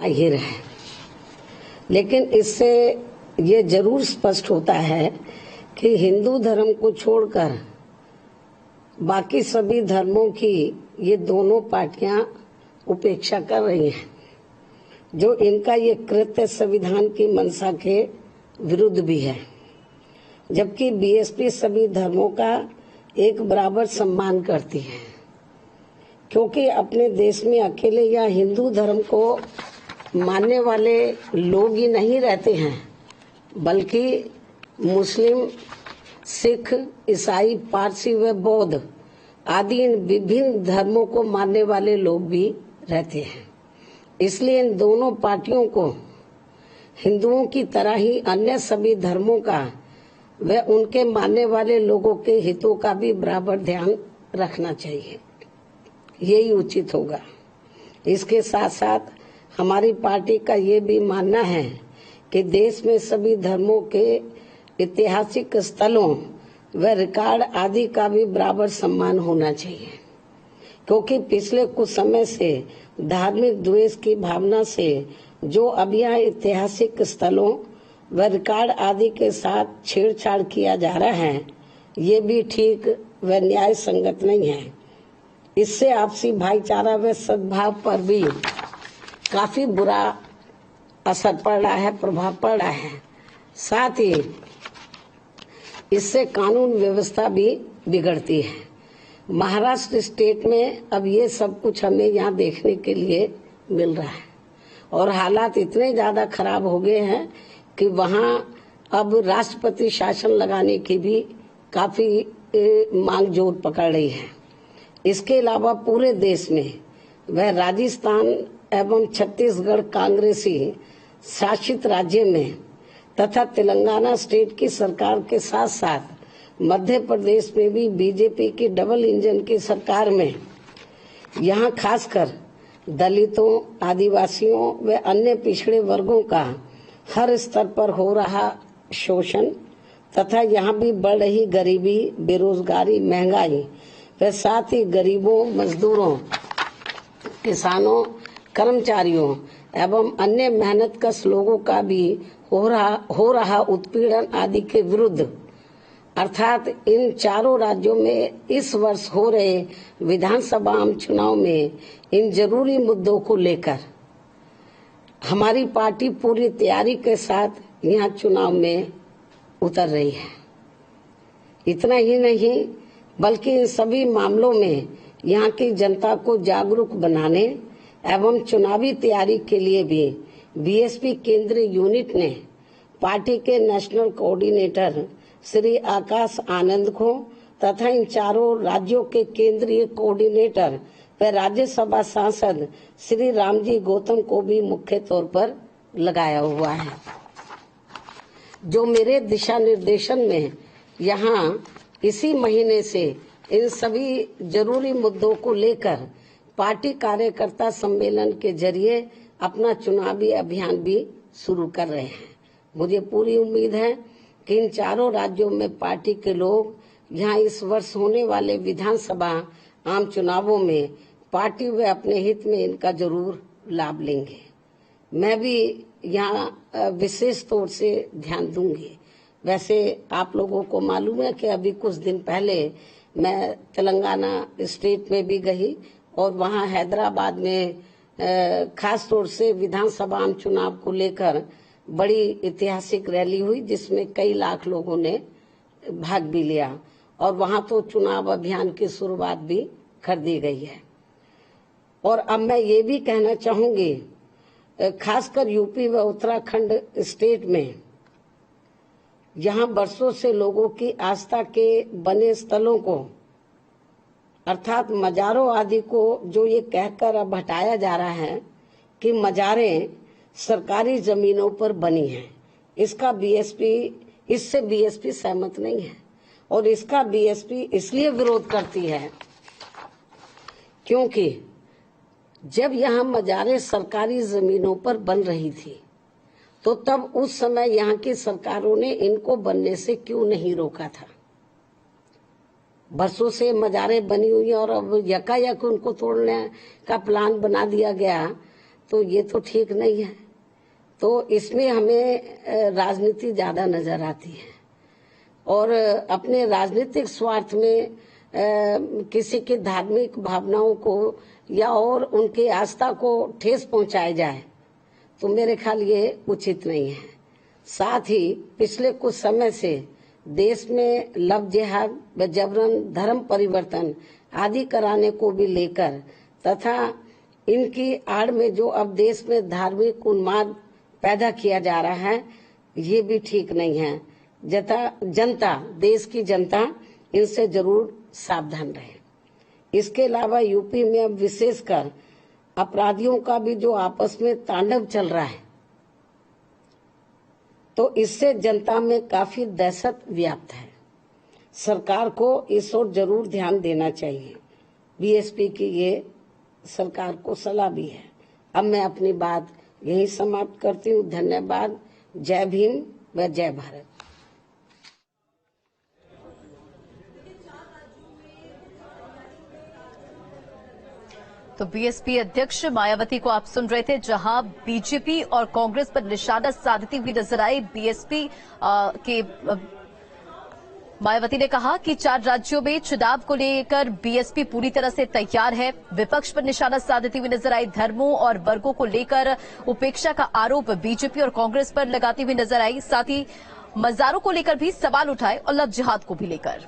ही रहे, लेकिन इससे ये जरूर स्पष्ट होता है कि हिंदू धर्म को छोड़कर बाकी सभी धर्मों की ये दोनों पार्टियां उपेक्षा कर रही हैं, जो इनका ये कृत्य संविधान की मंशा के विरुद्ध भी है। जबकि बीएसपी सभी धर्मों का एक बराबर सम्मान करती है, क्योंकि अपने देश में अकेले या हिंदू धर्म को मानने वाले लोग ही नहीं रहते हैं, बल्कि मुस्लिम, सिख, ईसाई, पारसी व बौद्ध आदि इन विभिन्न धर्मों को मानने वाले लोग भी रहते हैं। इसलिए इन दोनों पार्टियों को हिंदुओं की तरह ही अन्य सभी धर्मों का व उनके मानने वाले लोगों के हितों का भी बराबर ध्यान रखना चाहिए, यही उचित होगा। इसके साथ साथ हमारी पार्टी का ये भी मानना है कि देश में सभी धर्मों के ऐतिहासिक स्थलों व रिकॉर्ड आदि का भी बराबर सम्मान होना चाहिए, क्योंकि पिछले कुछ समय से धार्मिक द्वेष की भावना से जो अब यहाँ ऐतिहासिक स्थलों व रिकॉर्ड आदि के साथ छेड़छाड़ किया जा रहा है, ये भी ठीक व न्याय संगत नहीं है। इससे आपसी भाईचारा व सद्भाव पर भी काफी बुरा असर पड़ रहा है, प्रभाव पड़ रहा है। साथ ही इससे कानून व्यवस्था भी बिगड़ती है। महाराष्ट्र स्टेट में अब ये सब कुछ हमें यहाँ देखने के लिए मिल रहा है और हालात इतने ज्यादा खराब हो गए हैं कि वहाँ अब राष्ट्रपति शासन लगाने की भी काफी मांग जोर पकड़ रही है। इसके अलावा पूरे देश में वह राजस्थान एवं छत्तीसगढ़ कांग्रेसी शासित राज्य में तथा तेलंगाना स्टेट की सरकार के साथ साथ मध्य प्रदेश में भी बीजेपी की डबल इंजन की सरकार में यहाँ खासकर दलितों, आदिवासियों व अन्य पिछड़े वर्गों का हर स्तर पर हो रहा शोषण तथा यहाँ भी बढ़ रही गरीबी, बेरोजगारी, महंगाई व साथ ही गरीबों, मजदूरों, किसानों, कर्मचारियों एवं अन्य मेहनतकश लोगों का भी हो रहा उत्पीड़न आदि के विरुद्ध, अर्थात इन चारों राज्यों में इस वर्ष हो रहे विधानसभा आम चुनाव में इन जरूरी मुद्दों को लेकर हमारी पार्टी पूरी तैयारी के साथ यहाँ चुनाव में उतर रही है। इतना ही नहीं, बल्कि इन सभी मामलों में यहाँ की जनता को जागरूक बनाने एवं चुनावी तैयारी के लिए भी बीएसपी केंद्रीय यूनिट ने पार्टी के नेशनल कोऑर्डिनेटर श्री आकाश आनंद को तथा इन चारों राज्यों के केंद्रीय कोऑर्डिनेटर व राज्यसभा सांसद श्री रामजी गौतम को भी मुख्य तौर पर लगाया हुआ है, जो मेरे दिशा निर्देशन में यहाँ इसी महीने से इन सभी जरूरी मुद्दों को लेकर पार्टी कार्यकर्ता सम्मेलन के जरिए अपना चुनावी अभियान भी शुरू कर रहे हैं। मुझे पूरी उम्मीद है कि इन चारों राज्यों में पार्टी के लोग यहाँ इस वर्ष होने वाले विधानसभा आम चुनावों में पार्टी व अपने हित में इनका जरूर लाभ लेंगे। मैं भी यहाँ विशेष तौर से ध्यान दूंगी। वैसे आप लोगों को मालूम है कि अभी कुछ दिन पहले मैं तेलंगाना स्टेट में भी गई और वहाँ हैदराबाद में खास तौर से विधानसभा आम चुनाव को लेकर बड़ी ऐतिहासिक रैली हुई, जिसमें कई लाख लोगों ने भाग भी लिया और वहाँ तो चुनाव अभियान की शुरुआत भी कर दी गई है। और अब मैं ये भी कहना चाहूंगी, खासकर यूपी व उत्तराखंड स्टेट में यहाँ बरसों से लोगों की आस्था के बने स्थलों को अर्थात मजारों आदि को जो ये कहकर अब हटाया जा रहा है कि मजारें सरकारी जमीनों पर बनी हैं, इससे बीएसपी सहमत नहीं है और इसका बीएसपी इसलिए विरोध करती है क्योंकि जब यहाँ मजारें सरकारी जमीनों पर बन रही थी तो तब उस समय यहाँ की सरकारों ने इनको बनने से क्यों नहीं रोका था। बरसों से मजारें बनी हुई और अब यकायक उनको तोड़ने का प्लान बना दिया गया, तो ये तो ठीक नहीं है। तो इसमें हमें राजनीति ज्यादा नजर आती है और अपने राजनीतिक स्वार्थ में किसी की धार्मिक भावनाओं को या और उनकी आस्था को ठेस पहुंचाया जाए तो मेरे ख्याल ये उचित नहीं है। साथ ही पिछले कुछ समय से देश में लव जिहाद व जबरन धर्म परिवर्तन आदि कराने को भी लेकर तथा इनकी आड़ में जो अब देश में धार्मिक उन्माद पैदा किया जा रहा है ये भी ठीक नहीं है। जनता देश की जनता इनसे जरूर सावधान रहे। इसके अलावा यूपी में अब विशेषकर अपराधियों का भी जो आपस में तांडव चल रहा है तो इससे जनता में काफी दहशत व्याप्त है। सरकार को इस ओर जरूर ध्यान देना चाहिए। बीएसपी की ये सरकार को सलाह भी है। अब मैं अपनी बात यही समाप्त करती हूँ। धन्यवाद। जय भीम व जय भारत। तो बीएसपी अध्यक्ष मायावती को आप सुन रहे थे, जहां बीजेपी और कांग्रेस पर निशाना साधती हुई नजर आई। बीएसपी के मायावती ने कहा कि 4 राज्यों में चुनाव को लेकर बीएसपी पूरी तरह से तैयार है। विपक्ष पर निशाना साधती हुई नजर आई। धर्मों और वर्गों को लेकर उपेक्षा का आरोप बीजेपी और कांग्रेस पर लगाती हुई नजर आई। साथ ही मजारों को लेकर भी सवाल उठाए और लव जिहाद को भी लेकर।